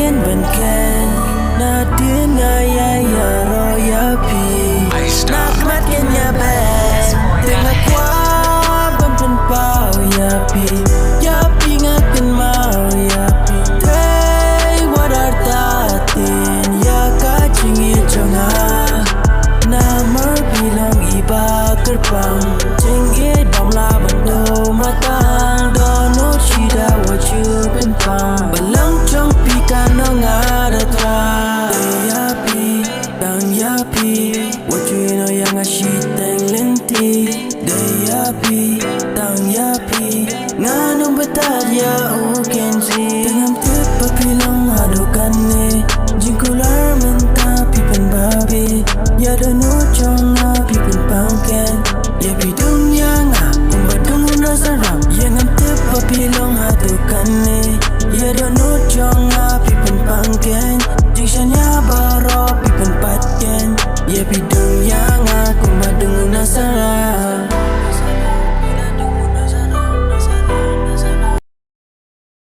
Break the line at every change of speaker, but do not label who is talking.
ken ben ken na din nga ya ro ya pi na mat ken ya ben tengah kwa ban pen pau ya pi nga ken mau ya pi hey what are that ya ka chingi changa na mar bilang iba kerpang chingi damla bando matang dono chida what you been pang balang chong pika no ngara tra ya pi tang ya pi what you know yang ashiteng lenti ya pi tang ya pi nganong batat ya ukenji tengam tepa pilang hadukan ni jingkular menta pipen babi ya danu chong na pipen pangken ya bidung yang umbadung unasaram yang am tepa pilang hadukan ni ya danu